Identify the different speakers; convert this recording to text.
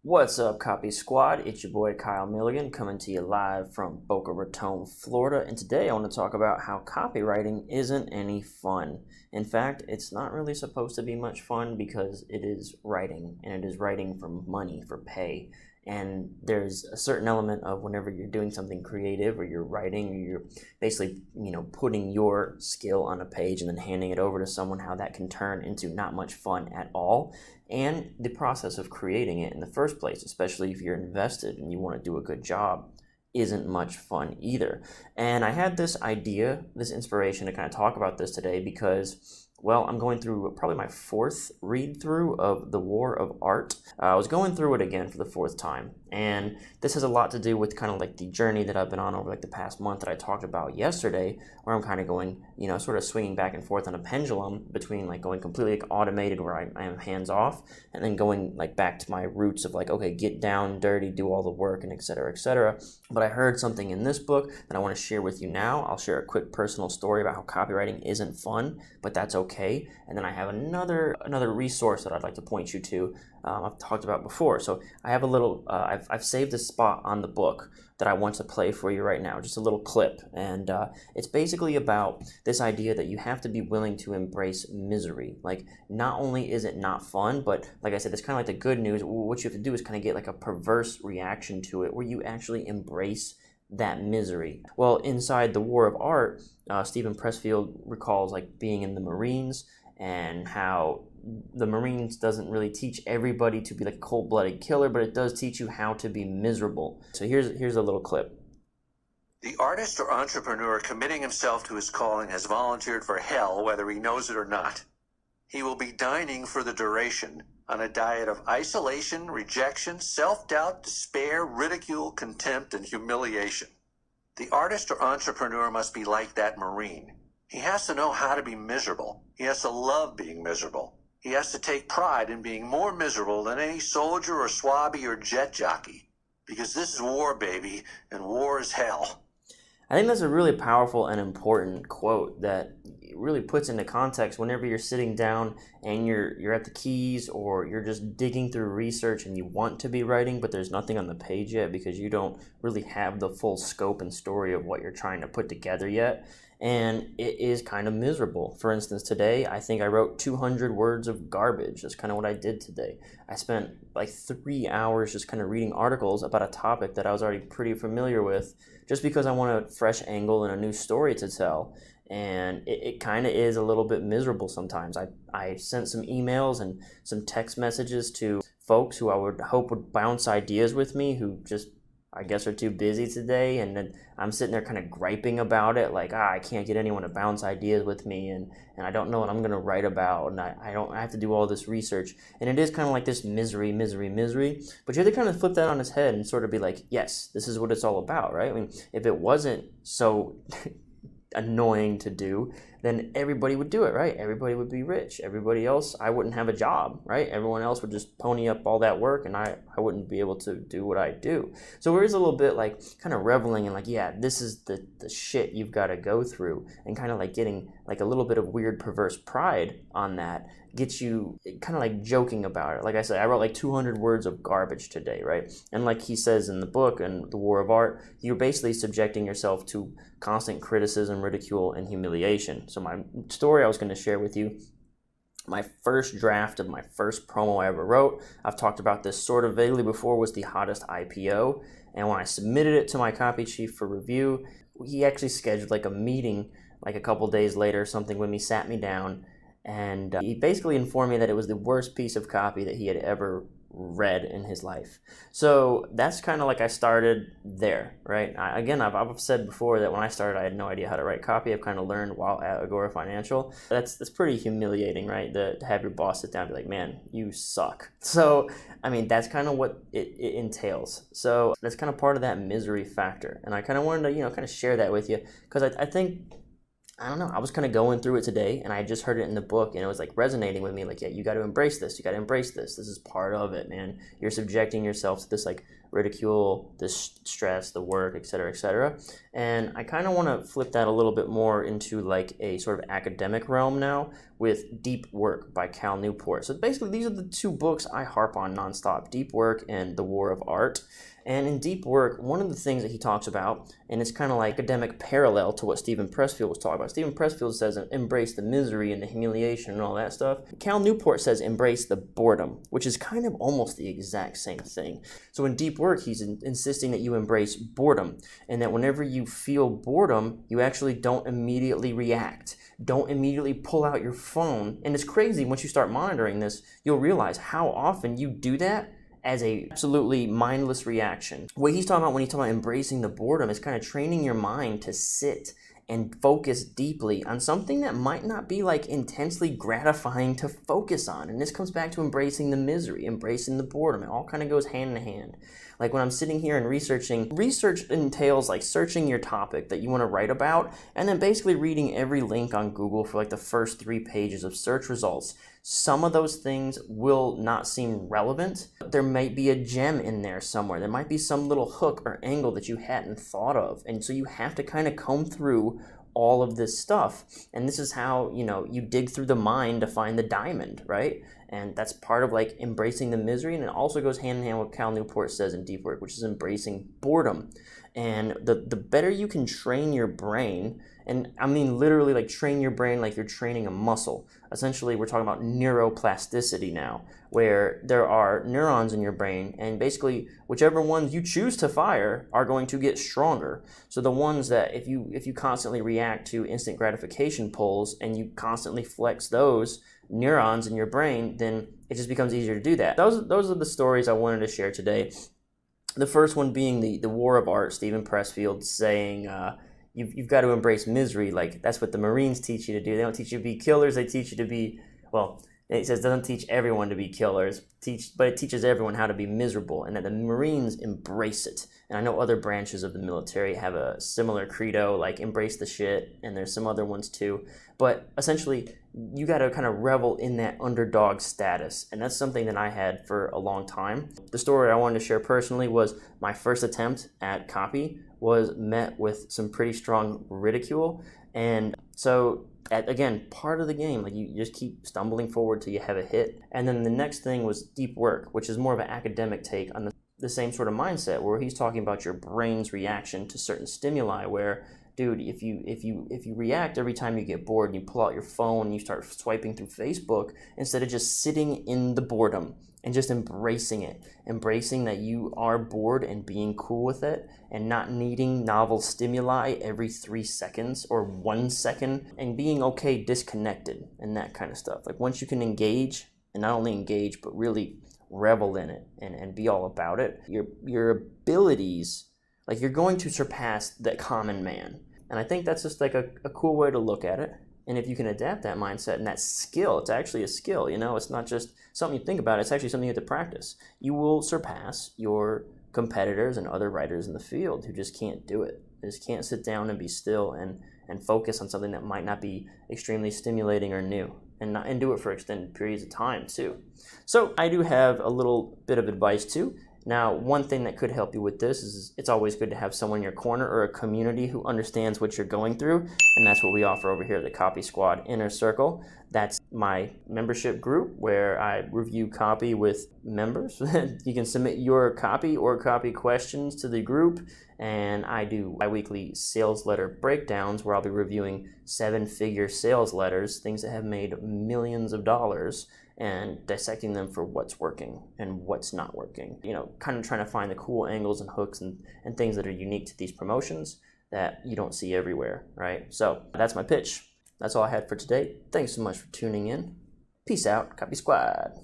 Speaker 1: What's up, Copy Squad? It's your boy Kyle Milligan coming to you live from Boca Raton, Florida. And today I want to talk about how copywriting isn't any fun. In fact, it's not really supposed to be much fun because it is writing, and it is writing for money, for pay. And there's a certain element of whenever you're doing something creative or you're writing, or you're basically, putting your skill on a page and then handing it over to someone, how that can turn into not much fun at all. And the process of creating it in the first place, especially if you're invested and you want to do a good job, isn't much fun either. And I had this idea, this inspiration to kind of talk about this today because, well, I'm going through probably my fourth read through of The War of Art. I was going through it again for the fourth time. And this has a lot to do with kind of like the journey that I've been on over like the past month that I talked about yesterday, where I'm kind of going, sort of swinging back and forth on a pendulum between like going completely like automated where I am hands off, and then going like back to my roots of like, okay, get down, dirty, do all the work, and et cetera, et cetera. But I heard something in this book that I want to share with you now. I'll share a quick personal story about how copywriting isn't fun, but that's okay. And then I have another resource that I'd like to point you to. I've talked about before. So I have a little, I've saved a spot on the book that I want to play for you right now, just a little clip. And it's basically about this idea that you have to be willing to embrace misery. Like, not only is it not fun, but like I said, it's kind of like the good news. What you have to do is kind of get like a perverse reaction to it where you actually embrace that misery. Well, inside The War of Art, Stephen Pressfield recalls like being in the Marines and how the Marines doesn't really teach everybody to be like a cold-blooded killer, but it does teach you how to be miserable. So here's a little clip.
Speaker 2: The artist or entrepreneur committing himself to his calling has volunteered for hell, whether he knows it or not. He will be dining for the duration on a diet of isolation, rejection, self-doubt, despair, ridicule, contempt, and humiliation. The artist or entrepreneur must be like that Marine. He has to know how to be miserable. He has to love being miserable. He has to take pride in being more miserable than any soldier or swabby or jet jockey. Because this is war, baby, and war is hell.
Speaker 1: I think that's a really powerful and important quote that really puts into context whenever you're sitting down and you're at the keys, or you're just digging through research and you want to be writing, but there's nothing on the page yet because you don't really have the full scope and story of what you're trying to put together yet. And it is kind of miserable. For instance, today, I think I wrote 200 words of garbage. That's kind of what I did today. I spent like 3 hours just kind of reading articles about a topic that I was already pretty familiar with, just because I want a fresh angle and a new story to tell. And it kind of is a little bit miserable sometimes. I sent some emails and some text messages to folks who I would hope would bounce ideas with me, who just, I guess, are too busy today. And then I'm sitting there kind of griping about it, like, I can't get anyone to bounce ideas with me, and I don't know what I'm going to write about, and I have to do all this research. And it is kind of like this misery. But you have to kind of flip that on its head and sort of be like, yes, this is what it's all about, right? I mean, if it wasn't so annoying to do, then everybody would do it, right? Everybody would be rich. Everybody else, I wouldn't have a job, right? Everyone else would just pony up all that work, and I wouldn't be able to do what I do. So there is a little bit like kind of reveling in like, yeah, this is the shit you've got to go through, and kind of like getting like a little bit of weird perverse pride on that gets you kind of like joking about it. Like I said, I wrote like 200 words of garbage today, right? And like he says in the book, and The War of Art, you're basically subjecting yourself to constant criticism, ridicule, and humiliation. So my story I was going to share with you, my first draft of my first promo I ever wrote, I've talked about this sort of vaguely before, was the Hottest IPO. And when I submitted it to my copy chief for review, he actually scheduled like a meeting like a couple days later or something with me, sat me down, and he basically informed me that it was the worst piece of copy that he had ever read in his life. So that's kind of like I started there, right? I've said before that when I started, I had no idea how to write copy. I've kind of learned while at Agora Financial. That's pretty humiliating, right? To have your boss sit down and be like, man, you suck. So, I mean, that's kind of what it entails. So that's kind of part of that misery factor. And I kind of wanted to, kind of share that with you, because I think, I don't know, I was kind of going through it today, and I just heard it in the book, and it was like resonating with me, like, yeah, you got to embrace this. You got to embrace this. This is part of it, man. You're subjecting yourself to this like ridicule, this stress, the work, et cetera, et cetera. And I kind of want to flip that a little bit more into like a sort of academic realm now, with Deep Work by Cal Newport. So basically, these are the two books I harp on nonstop, Deep Work and The War of Art. And in Deep Work, one of the things that he talks about, and it's kind of like academic parallel to what Stephen Pressfield was talking about. Stephen Pressfield says embrace the misery and the humiliation and all that stuff. Cal Newport says embrace the boredom, which is kind of almost the exact same thing. So in Deep Work, he's insisting that you embrace boredom, and that whenever you feel boredom, you actually don't immediately react. Don't immediately pull out your phone. And it's crazy, once you start monitoring this, you'll realize how often you do that as a absolutely mindless reaction. What he's talking about when he's talking about embracing the boredom is kind of training your mind to sit and focus deeply on something that might not be like intensely gratifying to focus on. And this comes back to embracing the misery, embracing the boredom. It all kind of goes hand in hand. Like when I'm sitting here and research entails like searching your topic that you want to write about, and then basically reading every link on Google for like the first 3 pages of search results. Some of those things will not seem relevant, but there might be a gem in there somewhere. There might be some little hook or angle that you hadn't thought of. And so you have to kind of comb through all of this stuff. And this is how, you dig through the mine to find the diamond, right? And that's part of like embracing the misery. And it also goes hand in hand with what Cal Newport says in Deep Work, which is embracing boredom. And the better you can train your brain, and I mean literally like train your brain like you're training a muscle. Essentially, we're talking about neuroplasticity now, where there are neurons in your brain, and basically whichever ones you choose to fire are going to get stronger. So the ones that if you constantly react to instant gratification pulls and you constantly flex those neurons in your brain, then it just becomes easier to do that. Those are the stories I wanted to share today. The first one being the War of Art, Stephen Pressfield saying, you've got to embrace misery. Like, that's what the Marines teach you to do. They don't teach you to be killers. They teach you to be, well, it says it doesn't teach everyone to be killers, but it teaches everyone how to be miserable, and that the Marines embrace it. And I know other branches of the military have a similar credo, like embrace the shit, and there's some other ones too. But essentially, you got to kind of revel in that underdog status, and that's something that I had for a long time. The story I wanted to share personally was my first attempt at copy was met with some pretty strong ridicule, and so again, part of the game, like you just keep stumbling forward till you have a hit. And then the next thing was Deep Work, which is more of an academic take on the same sort of mindset, where he's talking about your brain's reaction to certain stimuli, where dude, if you react every time you get bored and you pull out your phone and you start swiping through Facebook, instead of just sitting in the boredom and just embracing it, embracing that you are bored and being cool with it, and not needing novel stimuli every 3 seconds or 1 second, and being okay disconnected and that kind of stuff. Like once you can engage, and not only engage, but really revel in it and be all about it, your abilities, like you're going to surpass the common man. And I think that's just like a cool way to look at it. And if you can adapt that mindset and that skill, it's actually a skill, it's not just something you think about, it's actually something you have to practice. You will surpass your competitors and other writers in the field who just can't do it. They just can't sit down and be still and focus on something that might not be extremely stimulating or new, and do it for extended periods of time too. So I do have a little bit of advice too. Now, one thing that could help you with this is it's always good to have someone in your corner or a community who understands what you're going through, and that's what we offer over here at the Copy Squad Inner Circle. That's my membership group where I review copy with members. You can submit your copy or copy questions to the group, and I do bi-weekly sales letter breakdowns where I'll be reviewing 7-figure sales letters, things that have made millions of dollars, and dissecting them for what's working and what's not working. Kind of trying to find the cool angles and hooks and things that are unique to these promotions that you don't see everywhere, right? So that's my pitch. That's all I had for today. Thanks so much for tuning in. Peace out, Copy Squad.